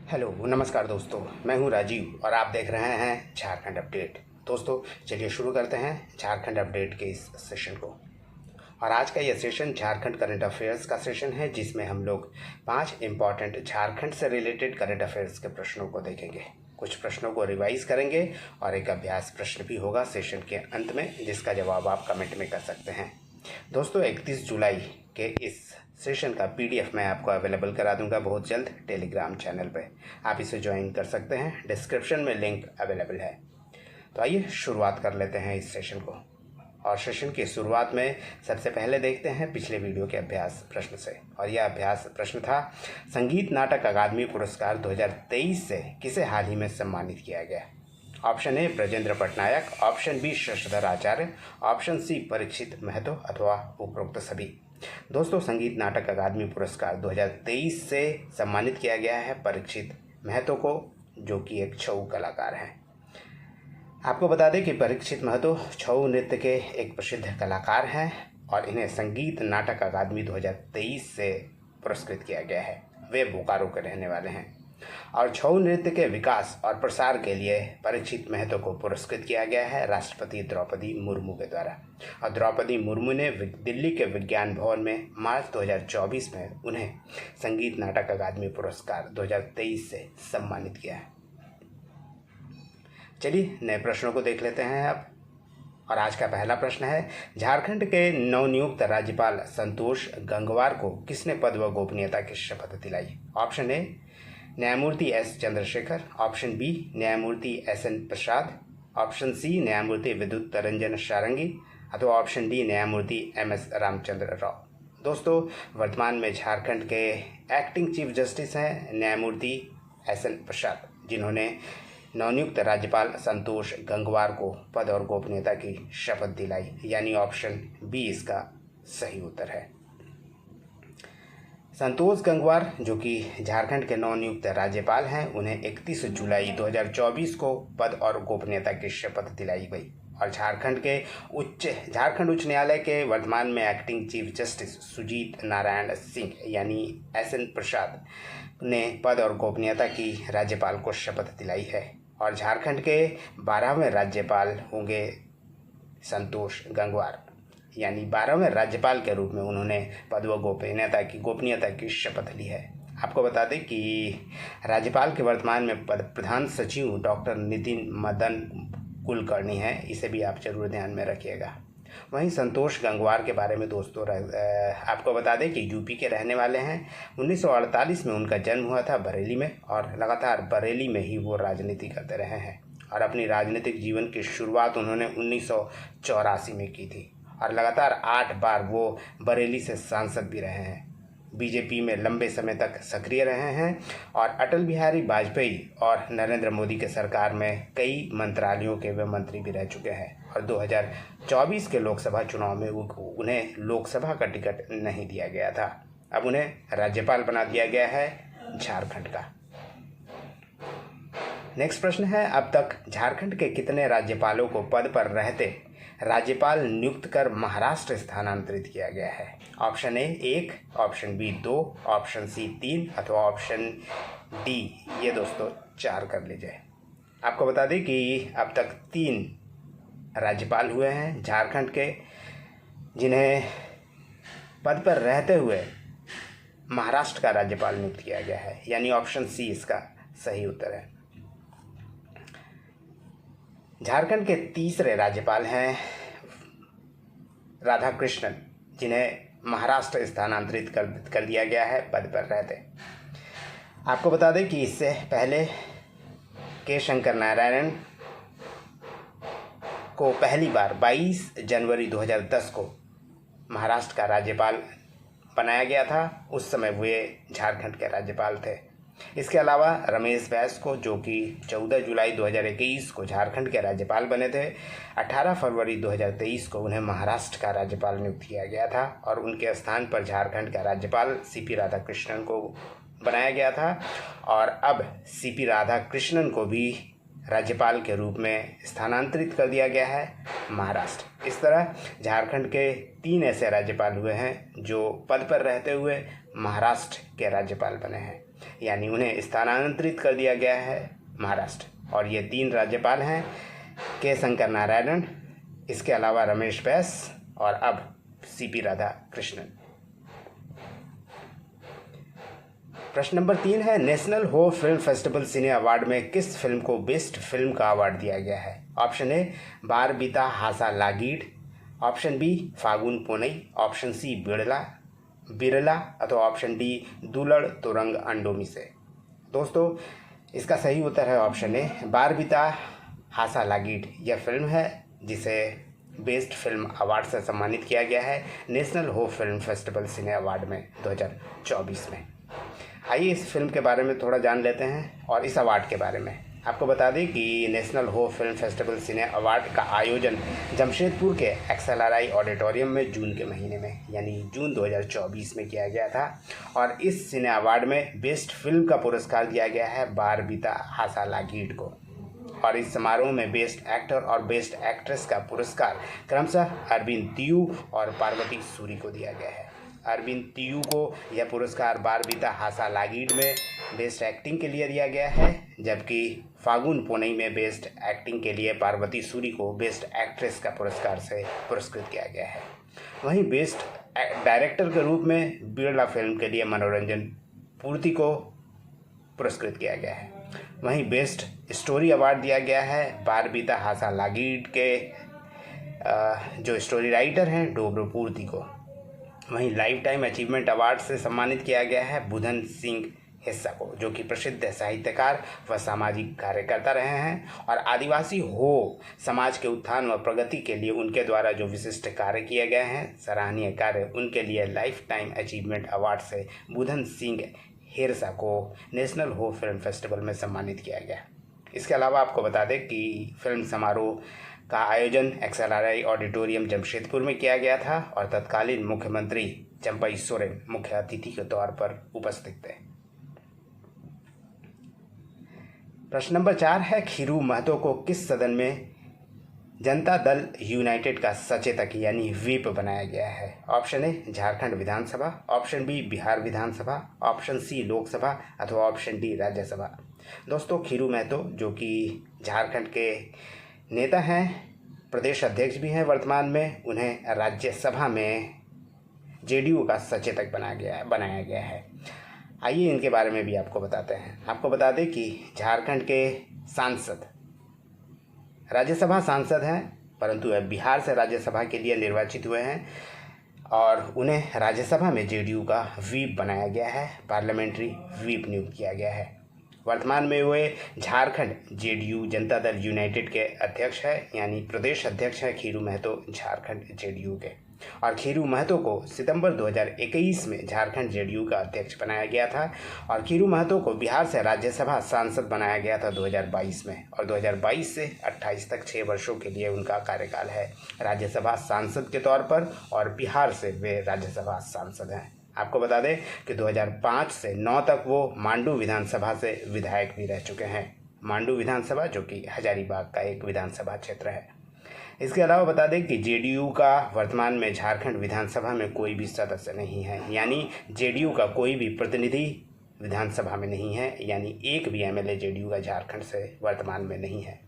Hello नमस्कार दोस्तों, मैं हूं राजीव और आप देख रहे हैं झारखंड अपडेट। दोस्तों चलिए शुरू करते हैं झारखंड अपडेट के इस सेशन को। और आज का यह सेशन झारखंड करंट अफेयर्स का सेशन है, जिसमें हम लोग 5 इम्पॉर्टेंट झारखंड से रिलेटेड करंट अफेयर्स के प्रश्नों को देखेंगे। कुछ प्रश्नों को रिवाइज करेंगे और एक अभ्यास प्रश्न भी होगा सेशन के अंत में, जिसका जवाब आप कमेंट में कर सकते हैं। दोस्तों 31 जुलाई के इस सेशन का पीडीएफ मैं आपको अवेलेबल करा दूंगा बहुत जल्द टेलीग्राम चैनल पे। आप इसे ज्वाइन कर सकते हैं, डिस्क्रिप्शन में लिंक अवेलेबल है। तो आइए शुरुआत कर लेते हैं इस सेशन को। और सेशन की शुरुआत में सबसे पहले देखते हैं पिछले वीडियो के अभ्यास प्रश्न से। और यह अभ्यास प्रश्न था, संगीत नाटक अकादमी पुरस्कार 2023 से किसे हाल ही में सम्मानित किया गया। Option A Brajendra Patnaik, option B Shashadhar Acharya, option C Parikshit Mahato अथवा उपरोक्त सभी। दोस्तों संगीत नाटक अकादमी पुरस्कार 2023 से सम्मानित किया गया है परीक्षित महतो को, जो कि एक छऊ कलाकार हैं। आपको बता दें कि परीक्षित महतो छऊ नृत्य के एक प्रसिद्ध कलाकार हैं और इन्हें संगीत नाटक अकादमी 2023 से पुरस्कृत किया गया है। वे बोकारो के रहने वाले हैं और छऊ नृत्य के विकास और प्रसार के लिए परीक्षित महतो को पुरस्कृत किया गया है राष्ट्रपति द्रौपदी मुर्मू के द्वारा। और द्रौपदी मुर्मू ने दिल्ली के विज्ञान भवन में मार्च 2024 में उन्हें संगीत नाटक अकादमी पुरस्कार 2023 से सम्मानित किया है। चलिए नए प्रश्नों को देख लेते हैं अब। और आज का पहला प्रश्न है, झारखंड के नवनियुक्त राज्यपाल संतोष गंगवार को किसने पद व गोपनीयता की शपथ दिलाई। ऑप्शन ए न्यायमूर्ति एस चंद्रशेखर, ऑप्शन बी न्यायमूर्ति एस.एन. प्रसाद, ऑप्शन सी न्यायमूर्ति विद्युत रंजन सारंगी अथवा ऑप्शन डी न्यायमूर्ति एम.एस. रामचंद्र राव। दोस्तों वर्तमान में झारखंड के एक्टिंग चीफ जस्टिस हैं न्यायमूर्ति एस.एन. प्रसाद, जिन्होंने नवनियुक्त राज्यपाल संतोष गंगवार को पद और गोपनीयता की शपथ दिलाई, यानी ऑप्शन बी इसका सही उत्तर है। संतोष गंगवार जो कि झारखंड के नवनियुक्त राज्यपाल हैं, उन्हें 31 जुलाई 2024 को पद और गोपनीयता की शपथ दिलाई गई। और झारखंड उच्च न्यायालय के वर्तमान में acting chief justice Sujit Narayan Singh यानी एस.एन. प्रसाद ने पद और गोपनीयता की राज्यपाल को शपथ दिलाई है। और झारखंड के 12वें राज्यपाल होंगे संतोष गंगवार, यानी 12वें राज्यपाल के रूप में उन्होंने पद व गोपनीयता की शपथ ली है। आपको बता दें कि राज्यपाल के वर्तमान में प्रधान सचिव डॉक्टर नितिन मदन कुलकर्णी हैं, इसे भी आप जरूर ध्यान में रखिएगा। वहीं संतोष गंगवार के बारे में दोस्तों आपको बता दें कि यूपी के रहने वाले हैं। 1948 में उनका जन्म हुआ था बरेली में और लगातार बरेली में ही वो राजनीति करते रहे हैं। और अपनी राजनीतिक जीवन की शुरुआत उन्होंने 1984 में की थी और लगातार 8 बार वो बरेली से सांसद भी रहे हैं। बीजेपी में लंबे समय तक सक्रिय रहे हैं और अटल बिहारी वाजपेयी और नरेंद्र मोदी के सरकार में कई मंत्रालयों के वे मंत्री भी रह चुके हैं। और 2024 के लोकसभा चुनाव में उन्हें लोकसभा का टिकट नहीं दिया गया था। अब उन्हें राज्यपाल बना दिया गया है झारखंड का। नेक्स्ट प्रश्न है, अब तक झारखंड के कितने राज्यपालों को पद पर रहते राज्यपाल नियुक्त कर महाराष्ट्र स्थानांतरित किया गया है। Option A 1, option B 2, option C 3 अथवा ऑप्शन डी ये दोस्तों 4 कर लीजिए। आपको बता दें कि अब तक 3 राज्यपाल हुए हैं झारखंड के, जिन्हें पद पर रहते हुए महाराष्ट्र का राज्यपाल नियुक्त किया गया है, यानी ऑप्शन सी इसका सही उत्तर है। झारखंड के तीसरे राज्यपाल हैं राधाकृष्णन, जिन्हें महाराष्ट्र स्थानांतरित कर दिया गया है पद पर रहते। आपको बता दें कि इससे पहले के शंकर नारायण को पहली बार 22 जनवरी 2010 को महाराष्ट्र का राज्यपाल बनाया गया था। उस समय वे झारखंड के राज्यपाल थे। इसके अलावा रमेश बैस को, जो कि 14 जुलाई 2021 को झारखंड के राज्यपाल बने थे, 18 फरवरी 2023 को उन्हें महाराष्ट्र का राज्यपाल नियुक्त किया गया था और उनके स्थान पर झारखंड का राज्यपाल सीपी राधाकृष्णन को बनाया गया था। और अब सीपी राधाकृष्णन को भी राज्यपाल के रूप में स्थानांतरित कर दिया गया है महाराष्ट्र। इस तरह झारखंड के 3 ऐसे राज्यपाल हुए हैं जो पद पर रहते हुए महाराष्ट्र के राज्यपाल बने हैं, यानी उन्हें स्थानांतरित कर दिया गया है महाराष्ट्र। और ये 3 राज्यपाल हैं के शंकर नारायणन, इसके अलावा रमेश बैस और अब सीपी राधाकृष्णन। प्रश्न नंबर 3 है, नेशनल हो फिल्म फेस्टिवल सिने अवार्ड में किस फिल्म को बेस्ट फिल्म का अवार्ड दिया गया है? ऑप्शन ए बार बीता हासा लागीड, ऑप्शन बी फागुन पोनई, ऑप्शन सी बिरला अथवा ऑप्शन डी दुलड़ तुरंग अंडोमी से। दोस्तों इसका सही उत्तर है ऑप्शन ए बार बीता हासा लागीड। यह फिल्म है जिसे बेस्ट फिल्म अवार्ड से सम्मानित किया गया है नेशनल हो फिल्म फेस्टिवल सिने अवार्ड में 2024 में। आइए इस फिल्म के बारे में थोड़ा जान लेते हैं और इस अवार्ड के बारे में। आपको बता दें कि नेशनल हो फिल्म फेस्टिवल सिने अवार्ड का आयोजन जमशेदपुर के XLRI ऑडिटोरियम में जून के महीने में यानी जून 2024 में किया गया था। और इस सिने अवार्ड में बेस्ट फिल्म का पुरस्कार दिया गया है बार बीता हासा लागीड को। और इस समारोह में बेस्ट एक्टर और बेस्ट एक्ट्रेस का पुरस्कार क्रमशः अरविंद तियू और पार्वती सूरी को दिया गया है। अरविंद तियू को यह पुरस्कार बार बीता हासा लागीड में बेस्ट एक्टिंग के लिए दिया गया है, जबकि फागुन पोनई में बेस्ट एक्टिंग के लिए पार्वती सूरी को बेस्ट एक्ट्रेस का पुरस्कार से पुरस्कृत किया गया है। वहीं बेस्ट डायरेक्टर के रूप में बिरला फिल्म के लिए मनोरंजन पूर्ति को पुरस्कृत किया गया है। वहीं बेस्ट स्टोरी अवार्ड दिया गया है बार बीता हासा लागीड के जो स्टोरी राइटर हैं डोब्रो पूर्ति को। वहीं लाइफ टाइम अचीवमेंट अवार्ड से सम्मानित किया गया है बुधन सिंह हिस्सा को, जो कि प्रसिद्ध साहित्यकार व सामाजिक कार्यकर्ता रहे हैं और आदिवासी हो समाज के उत्थान व प्रगति के लिए उनके द्वारा जो विशिष्ट कार्य किए गए हैं, सराहनीय कार्य, उनके लिए लाइफ टाइम अचीवमेंट अवार्ड से बुधन सिंह हिरसा को नेशनल हो फिल्म फेस्टिवल में सम्मानित किया गया। इसके अलावा आपको बता दें कि फिल्म समारोह का आयोजन XLRI ऑडिटोरियम जमशेदपुर में किया गया था और तत्कालीन मुख्यमंत्री चंपई सोरेन मुख्य अतिथि के तौर पर उपस्थित थे। प्रश्न नंबर 4 है, खीरू महतो को किस सदन में जनता दल यूनाइटेड का सचेतक यानी व्हिप बनाया गया है? Option A Jharkhand Vidhan Sabha, option B Bihar Vidhan Sabha, option C Lok Sabha अथवा ऑप्शन डी राज्यसभा। दोस्तों खीरू महतो जो कि झारखंड के नेता हैं, प्रदेश अध्यक्ष भी हैं वर्तमान में, उन्हें राज्यसभा में JDU का सचेतक बनाया गया है। आइए इनके बारे में भी आपको बताते हैं। आपको बता दें कि झारखंड के सांसद राज्यसभा सांसद हैं, परंतु वह बिहार से राज्यसभा के लिए निर्वाचित हुए हैं और उन्हें राज्यसभा में JDU का व्हिप बनाया गया है, पार्लियामेंट्री व्हिप नियुक्त किया गया है। वर्तमान में वे झारखंड JDU जनता दल यूनाइटेड के अध्यक्ष है, यानी प्रदेश अध्यक्ष हैं खीरू महतो झारखंड JDU के। और खीरू महतो को सितंबर 2021 में झारखंड JDU का अध्यक्ष बनाया गया था और खीरू महतो को बिहार से राज्यसभा सांसद बनाया गया था 2022 में और 2022 से 28 तक 6 वर्षों के लिए उनका कार्यकाल है राज्यसभा सांसद के तौर पर और बिहार से वे राज्यसभा सांसद हैं। आपको बता दें कि 2005 से 9 तक वो मांडू विधानसभा से विधायक भी रह चुके हैं। मांडू विधानसभा जो कि हजारीबाग का एक विधानसभा क्षेत्र है। इसके अलावा बता दें कि JDU का वर्तमान में झारखंड विधानसभा में कोई भी सदस्य नहीं है, यानी JDU का कोई भी प्रतिनिधि विधानसभा में नहीं है, यानी एक भी MLA JDU का झारखंड से वर्तमान में नहीं है।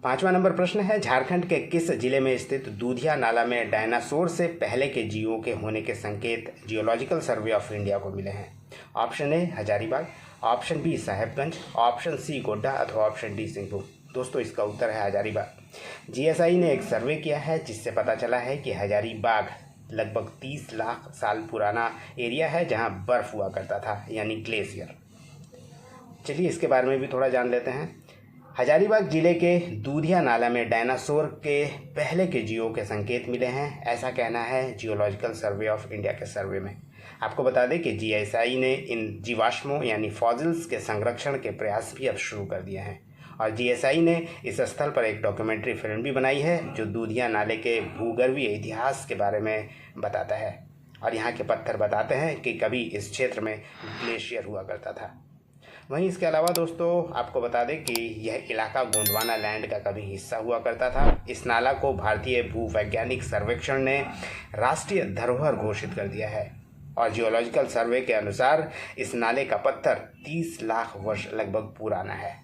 5वां नंबर प्रश्न है, झारखंड के किस जिले में स्थित दूधिया नाला में डायनासोर से पहले के जीवों के होने के संकेत जियोलॉजिकल सर्वे ऑफ इंडिया को मिले हैं? Option A Hazaribagh, option B Sahebganj, option C Godda अथवा ऑप्शन डी सिंहभूम। दोस्तों इसका उत्तर है हजारीबाग। GSI ने एक सर्वे किया है जिससे पता चला है कि हजारीबाग लगभग 30 लाख साल पुराना एरिया है जहां बर्फ हुआ करता था, यानी ग्लेशियर। चलिए इसके बारे में भी थोड़ा जान लेते हैं। हजारीबाग जिले के दूधिया नाला में डायनासोर के पहले के जीवों के संकेत मिले हैं, ऐसा कहना है जियोलॉजिकल सर्वे ऑफ इंडिया के सर्वे में। आपको बता दें कि GSI ने इन जीवाश्मों यानी फॉसिल्स के संरक्षण के प्रयास भी अब शुरू कर दिए हैं और GSI ने इस स्थल पर एक डॉक्यूमेंट्री फिल्म भी बनाई है जो दूधिया नाले के भूगर्भीय इतिहास के बारे में बताता है और यहाँ के पत्थर बताते हैं कि कभी इस क्षेत्र में ग्लेशियर हुआ करता था। वहीं इसके अलावा दोस्तों आपको बता दें कि यह इलाका गोंडवाना लैंड का कभी हिस्सा हुआ करता था। इस नाला को भारतीय भूवैज्ञानिक सर्वेक्षण ने राष्ट्रीय धरोहर घोषित कर दिया है और जियोलॉजिकल सर्वे के अनुसार इस नाले का पत्थर 30 लाख वर्ष लगभग पुराना है।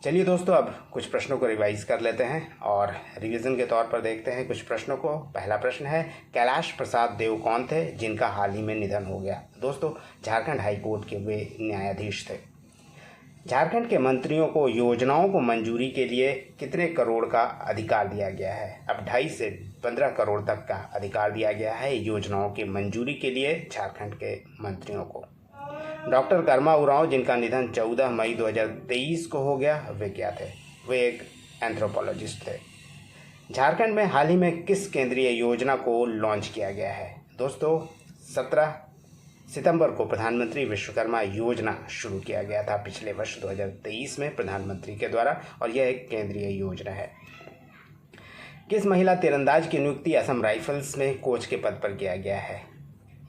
चलिए दोस्तों, अब कुछ प्रश्नों को रिवाइज कर लेते हैं और रिवीजन के तौर पर देखते हैं कुछ प्रश्नों को। पहला प्रश्न है, कैलाश प्रसाद देव कौन थे जिनका हाल ही में निधन हो गया? दोस्तों, झारखंड हाई कोर्ट के वे न्यायाधीश थे। झारखंड के मंत्रियों को योजनाओं को मंजूरी के लिए कितने करोड़ का अधिकार दिया गया है? अब 2.5 से 15 करोड़ तक का अधिकार दिया गया है योजनाओं की मंजूरी के लिए झारखंड के मंत्रियों को। डॉक्टर कर्मा उरांव जिनका निधन 14 मई 2023 को हो गया, वे क्या थे? वे एक एंथ्रोपोलॉजिस्ट थे। झारखंड में हाल ही में किस केंद्रीय योजना को लॉन्च किया गया है? दोस्तों, 17 सितंबर को प्रधानमंत्री विश्वकर्मा योजना शुरू किया गया था पिछले वर्ष 2023 में प्रधानमंत्री के द्वारा, और यह एक केंद्रीय योजना है। किस महिला तीरंदाज की नियुक्ति असम राइफल्स में कोच के पद पर किया गया है?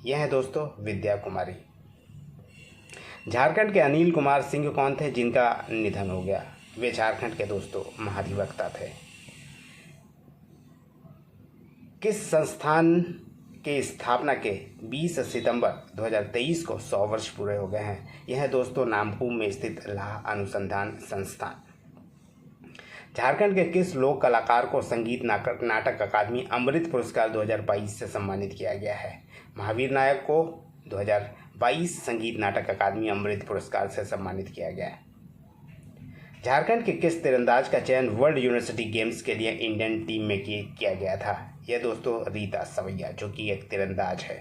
यह है दोस्तों विद्या कुमारी। झारखंड के अनिल कुमार सिंह कौन थे जिनका निधन हो गया? वे झारखंड के दोस्तों महाधिवक्ता थे। किस संस्थान के स्थापना के 20 सितंबर 2023 को 100 वर्ष पूरे हो गए हैं? यह है दोस्तों नामकुम में स्थित लाह अनुसंधान संस्थान। झारखंड के किस लोक कलाकार को संगीत नाटक अकादमी अमृत पुरस्कार 2022 से सम्मानित किया गया है? महावीर नायक को 2022 संगीत नाटक अकादमी अमृत पुरस्कार से सम्मानित किया गया है। झारखंड के किस तीरंदाज का चयन वर्ल्ड यूनिवर्सिटी गेम्स के लिए इंडियन टीम में किया गया था? यह दोस्तों रीता सवैया, जो कि एक तीरंदाज है।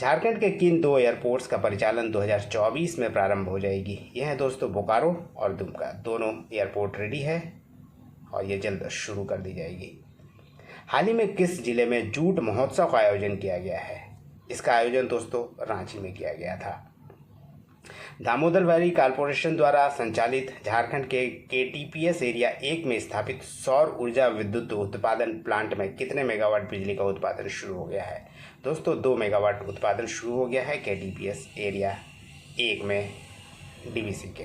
झारखंड के किन 2 एयरपोर्ट्स का परिचालन 2024 में प्रारंभ हो जाएगी? यह है दोस्तों बोकारो और दुमका। दोनों एयरपोर्ट रेडी है और ये जल्द शुरू कर दी जाएगी। हाल ही में किस जिले में जूट महोत्सव का आयोजन किया गया है? इसका आयोजन दोस्तों रांची में किया गया था। दामोदर वैली कॉरपोरेशन द्वारा संचालित झारखंड के KTPS एरिया 1 में स्थापित सौर ऊर्जा विद्युत उत्पादन प्लांट में कितने मेगावाट बिजली का उत्पादन शुरू हो गया है? दोस्तों 2 मेगावाट उत्पादन शुरू हो गया है KTPS एरिया 1 में DVC के।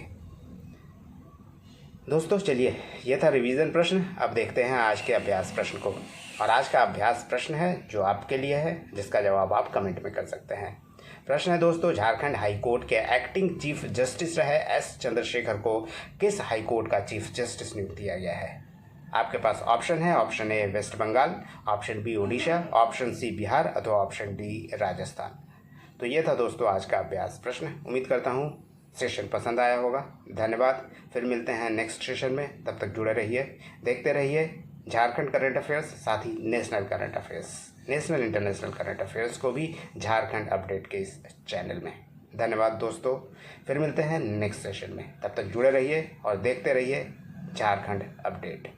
दोस्तों चलिए, यह था रिवीजन प्रश्न। अब देखते हैं आज के अभ्यास प्रश्न को। और आज का अभ्यास प्रश्न है जो आपके लिए है, जिसका जवाब आप कमेंट में कर सकते हैं। प्रश्न है दोस्तों, झारखंड हाई कोर्ट के एक्टिंग चीफ जस्टिस रहे S चंद्रशेखर को किस हाई कोर्ट का चीफ जस्टिस नियुक्त किया गया है? आपके पास ऑप्शन है। Option A West Bengal, option B Orissa, option C Bihar अथवा ऑप्शन डी राजस्थान। तो ये था दोस्तों आज का अभ्यास प्रश्न। उम्मीद करता हूँ सेशन पसंद आया होगा। धन्यवाद। फिर मिलते हैं नेक्स्ट सेशन में। तब तक जुड़े रहिए, देखते रहिए झारखंड करंट अफेयर्स, साथ ही national current affairs, national international current affairs को भी झारखंड अपडेट के इस चैनल में। धन्यवाद दोस्तों। फिर मिलते हैं नेक्स्ट सेशन में। तब तक जुड़े रहिए और देखते रहिए झारखंड अपडेट।